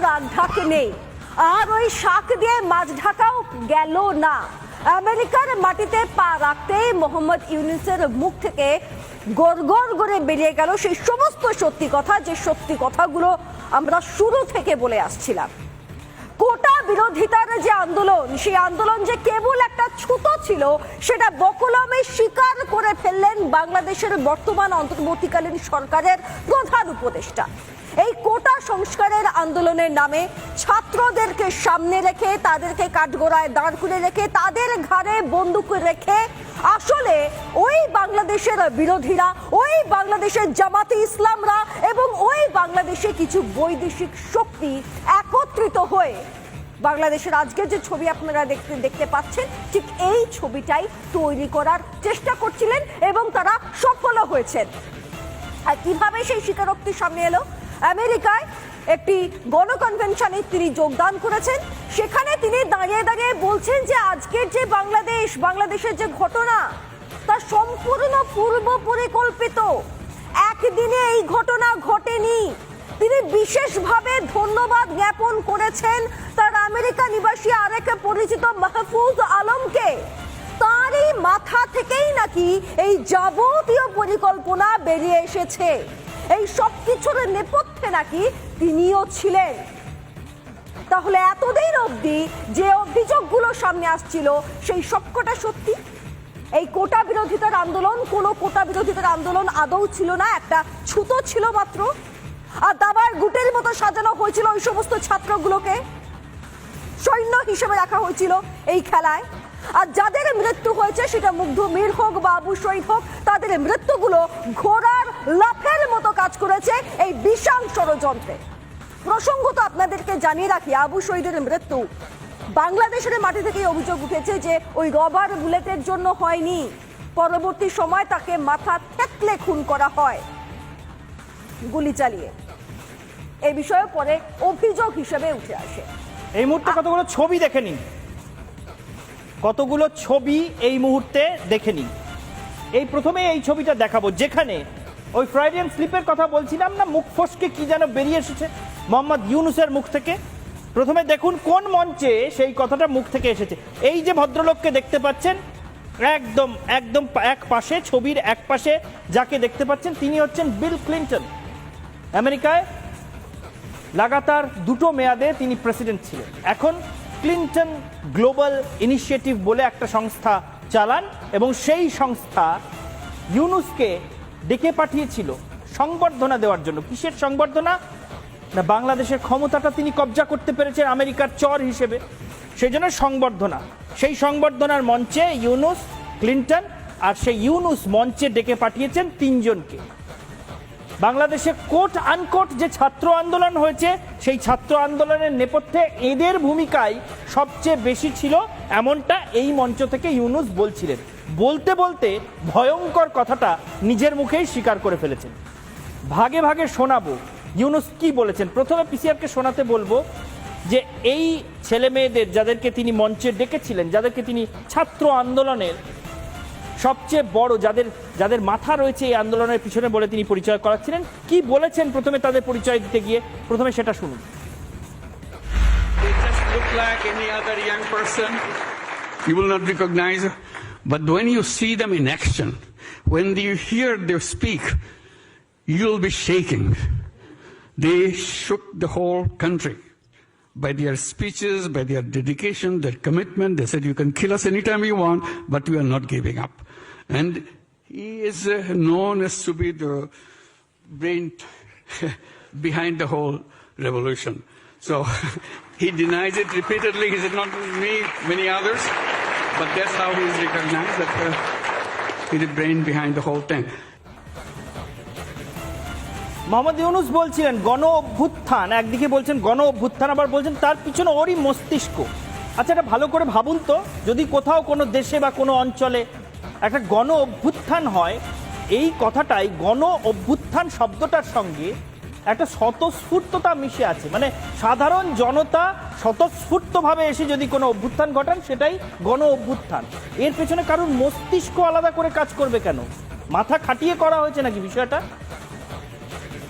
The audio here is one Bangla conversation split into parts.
রাগঢাক নেই, আর ওই শাক দিয়ে মাছ ঢাকাও গেল না। আমেরিকার মাটিতে পা রাখতেই মোহাম্মদ ইউনূসের মুখ থেকে গড়গড় করে বেরিয়ে গেল সেই সমস্ত সত্যি কথা, যে সত্যি কথাগুলো আমরা শুরু থেকে বলে আসছিলাম। কোটা বিরোধিতার যে আন্দোলন, সেই আন্দোলন যে কেবল একটা ছুতো ছিল, সেটা বকলমে স্বীকার করে ফেললেন বাংলাদেশের বর্তমান অন্তর্বর্তীকালীন সরকারের প্রধান উপদেষ্টা। এই কোটা সংস্কারের আন্দোলনের নামে ছাত্রদেরকে সামনে রেখে, তাদেরকে কাঠগড়ায় দাঁড় করে রেখে, তাদের ঘাড়ে বন্দুক রেখে আসলে ওই বাংলাদেশের বিরোধীরা, ওই বাংলাদেশের জামাতে ইসলামরা এবং ওই বাংলাদেশে কিছু বৈদেশিক শক্তি একত্রিত হয়ে বাংলাদেশের আজকের যে ছবি আপনারা দেখতে পাচ্ছেন, ঠিক এই ছবিটাই তৈরি করার চেষ্টা করছিলেন এবং তারা সফলও হয়েছেন। আর কিভাবে সেই স্বীকারোক্তি সামনে এলো? আমেরিকায় একটি গণকনভেনশনে তিনি যোগদান করেছেন। সেখানে তিনি দাঁড়িয়ে দাঁড়িয়ে বলছেন যে আজকের যে বাংলাদেশের যে ঘটনা, তা সম্পূর্ণ পূর্ব পরিকল্পিত। একদিনে এই ঘটনা ঘটেনি। তিনি বিশেষভাবে ধন্যবাদ জ্ঞাপন করেছেন তার আমেরিকা নিবাসী আরেক পরিচিত মাহফুজ আলমকে। তারই মাথা থেকেই নাকি এই যাবতীয় পরিকল্পনা বেরিয়ে এসেছে। এই সব কিছুর নেপথ্যে নাকি তিনিও ছিলেন। তাহলে এতদিন অবধি যে অভিযোগগুলো সামনে আসছিল, সেই সবকটা সত্যি? এই কোটা বিরোধিতার আন্দোলন কোনো কোটা বিরোধিতার আন্দোলন আদৌ ছিল না, একটা ছুতো ছিল মাত্র। আর দাবার গুটের মতো সাজানো হয়েছিল ওই সমস্ত ছাত্রগুলোকে, সৈন্য হিসেবে রাখা হয়েছিল এই খেলায়। আর যাদের মৃত্যু হয়েছে, সেটা মুগ্ধ মীর হোক বা আবু শহীদ হোক, তাদের মৃত্যুগুলো ঘোড়ার লাফের মতো কাজ করেছে এই বিশাল ষড়যন্ত্রে। প্রসঙ্গত আপনাদেরকে জানিয়ে রাখি, আবু শহীদের মৃত্যু বাংলাদেশের মাটি থেকেই অভিযোগ উঠেছে যে ওই রবার বুলেটের জন্য হয়নি। পরবর্তী সময় তাকে মাথা থেতলে খুন করা হয় গুলি চালিয়ে। এই বিষয়ে পরে অভিযোগ হিসেবে উঠে আসে। এই মুহূর্তে কতগুলো ছবি দেখে নিন, কতগুলো ছবি এই মুহূর্তে দেখে নিন। এই প্রথমে এই ছবিটা দেখাবো, যেখানে ওই ফ্রয়েডিয়ান স্লিপের কথা বলছিলাম না, মুখ ফসকে কি যেন বেরিয়ে এসেছে মোহাম্মদ ইউনূসের মুখ থেকে। প্রথমে দেখুন কোন মঞ্চে সেই কথাটা মুখ থেকে এসেছে। এই যে ভদ্রলোককে দেখতে পাচ্ছেন, একদম একদম এক পাশে, ছবির এক পাশে যাকে দেখতে পাচ্ছেন, তিনি হচ্ছেন বিল ক্লিন্টন। আমেরিকায় লাগাতার দুটো মেয়াদে তিনি প্রেসিডেন্ট ছিলেন। এখন ক্লিন্টন গ্লোবাল ইনিশিয়েটিভ বলে একটা সংস্থা চালান, এবং সেই সংস্থা ইউনূসকে ডেকে পাঠিয়েছিল সংবর্ধনা দেওয়ার জন্য। কিসের সংবর্ধনা? না, বাংলাদেশের ক্ষমতাটা তিনি কবজা করতে পেরেছেন আমেরিকার চর হিসেবে, সেই জন্য সংবর্ধনা। সেই সংবর্ধনার মঞ্চে ইউনূস, ক্লিন্টন, আর সেই ইউনূস মঞ্চে ডেকে পাঠিয়েছেন তিনজনকে। বাংলাদেশে কোট আনকোট যে ছাত্র আন্দোলন হয়েছে, সেই ছাত্র আন্দোলনের নেপথ্যে এদের ভূমিকাই সবচেয়ে বেশি ছিল, এমনটা এই মঞ্চ থেকে ইউনূস বলছিলেন। বলতে বলতে ভয়ঙ্কর কথাটা নিজের মুখেই স্বীকার করে ফেলেছেন। ভাগে ভাগে শোনাবো ইউনূস কি বলেছেন। প্রথমে পিসিআরকে শোনাতে বলবো যে এই ছেলে মেয়েদের যাদেরকে তিনি মঞ্চে ডেকেছিলেন, যাদেরকে তিনি ছাত্র আন্দোলনের সবচেয়ে বড়, যাদের মাথা রয়েছে এই আন্দোলনের পিছনে বলে তিনি পরিচয় করাচ্ছিলেন, কি বলেছেন প্রথমে তাদের পরিচয় দিতে গিয়ে, প্রথমে সেটা শুনুন। They just look like any other young person. You will not recognize, but when you see them in action, when you hear them speak, you'll be shaking. They shook the whole country by their speeches, by their dedication, their commitment. They said, you can kill us anytime you want, but we are not giving up. And he is known as to be the brain behind the whole revolution. So he denies it repeatedly. He said, not me, many others, but that's how he is recognized, that he's the brain behind the whole thing. Mohammad Yunus বলছিলেন গণ অভ্যুত্থান, একদিকে বলছেন গণ অভ্যুত্থান, আবার বলছেন তার পিছনে ওরই মস্তিষ্ক। আচ্ছা, এটা ভালো করে ভাবুন তো, যদি কোথাও কোনো দেশে বা কোনো অঞ্চলে একটা গণ অভ্যুত্থান হয়, এই কথাটাই গণ অভ্যুত্থান শব্দটার সঙ্গে একটা স্বতঃস্ফূর্ততা মিশে আছে। মানে সাধারণ জনতা স্বতঃস্ফূর্তভাবে এসে যদি কোনো অভ্যুত্থান ঘটান, সেটাই গণ অভ্যুত্থান। এর পেছনে কারোর মস্তিষ্ক আলাদা করে কাজ করবে কেন? মাথা খাটিয়ে করা হয়েছে নাকি বিষয়টা?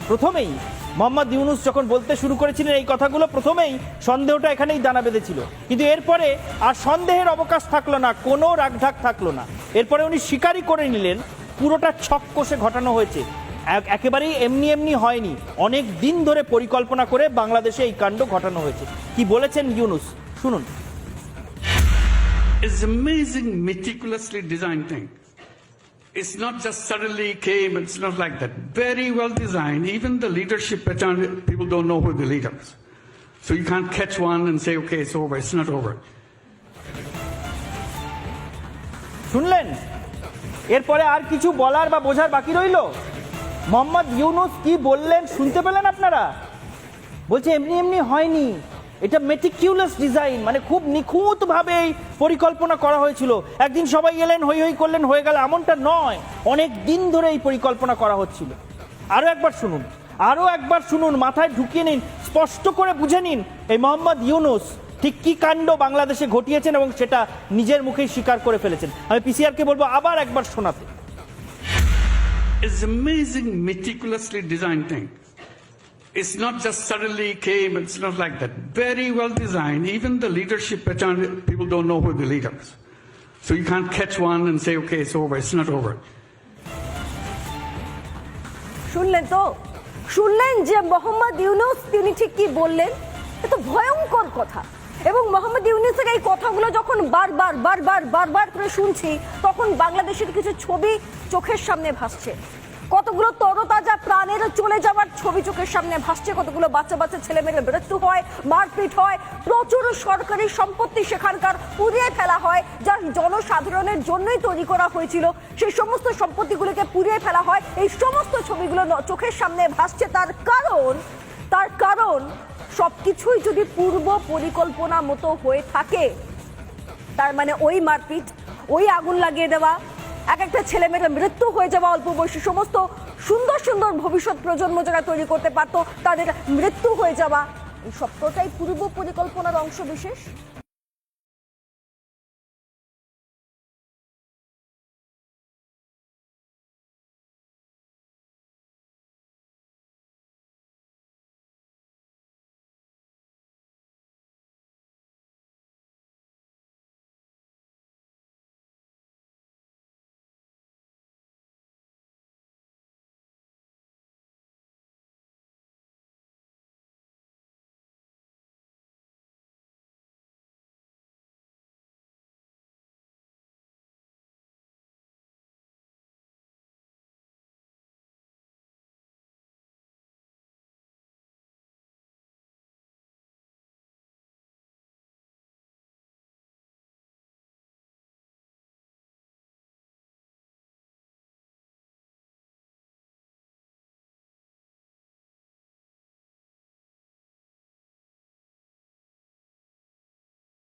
প্রথমেই মোহাম্মদ ইউনুস যখন বলতে শুরু করেছিলেন এই কথাগুলো, প্রথমেই সন্দেহটা এখানেই দানা বেঁধেছিল, কিন্তু এরপরে আর সন্দেহের অবকাশ থাকলো না, কোনো রাগঢাক থাকলো না। এরপরে উনি স্বীকারই করে নিলেন পুরোটা ছক কষে ঘটানো হয়েছে, একেবারেই এমনি এমনি হয়নি, অনেক দিন ধরে পরিকল্পনা করে বাংলাদেশে এই কাণ্ড ঘটানো হয়েছে। কি বলেছেন ইউনুস শুনুন। It's amazing, meticulously designed thing. It's not just suddenly came, it's not like that. Very well designed. Even the leadership pattern, people don't know who the leader is. So you can't catch one and say, okay, it's over. It's not over. শুনলেন? এরপরে আর কিছু বলার বা বোঝার বাকি রইল? মোহাম্মদ ইউনুস কি বললেন শুনতে পেলেন আপনারা? বলছে এমনি এমনি হয়নি, এটা মেটিকিউলাস ডিজাইন, মানে খুব নিখুঁতভাবে পরিকল্পনা করা হয়েছিল। একদিন সবাই এলেন, হই হই করলেন, হয়ে গেল, এমনটা নয়। অনেক দিন ধরে এই পরিকল্পনা করা হচ্ছিল। আরো একবার শুনুন, মাথায় ঢুকিয়ে নিন, স্পষ্ট করে বুঝে নিন এই মোহাম্মদ ইউনুস ঠিক কি কাণ্ড বাংলাদেশে ঘটিয়েছেন এবং সেটা নিজের মুখেই স্বীকার করে ফেলেছেন। আমি পিসিআরকে বলবো আবার একবার শোনাতে। It's amazing, meticulously designed thing. It's not just suddenly came, it's not like that. Very well designed. Even the leadership pattern, people don't know who the leader is. So you can't catch one and say, okay, it's over. It's not over. শুনলেন যে মোহাম্মদ ইউনুস তিনি ঠিক কি বললেন? এত ভয়ঙ্কর কথা। এবং মোহাম্মদ ইউনুসের এই কথাগুলো যখন বারবার করে শুনছি, তখন বাংলাদেশের কিছু ছবি চোখের সামনে ভাসছে। কতগুলো তরতাজা প্রাণের চলে যাওয়ার ছবি চোখের সামনে ভাসছে, কতগুলো বাচ্চা ছেলেমেয়ের মৃত্যু হয়, মারপিট হয়, প্রচুর সরকারি সম্পত্তি সেখানকার পুড়িয়ে ফেলা হয়, যা জনসাধারণের জন্যই তৈরি করা হয়েছিল, সেই সমস্ত সম্পত্তিগুলোকে পুড়িয়ে ফেলা হয়। এই সমস্ত ছবিগুলো চোখের সামনে ভাসছে। তার কারণ সবকিছুই যদি পূর্ব পরিকল্পনা মতো হয়ে থাকে, তার মানে ওই মারপিট, ওই আগুন লাগিয়ে দেওয়া, একটা ছেলেমেয়ের মৃত্যু হয়ে যাওয়া, অল্প বয়সী সমস্ত সুন্দর ভবিষ্যৎ প্রজন্ম যারা তৈরি করতে পারতো তাদের মৃত্যু হয়ে যাওয়া, এই সবটাই পূর্ব পরিকল্পনার অংশ বিশেষ।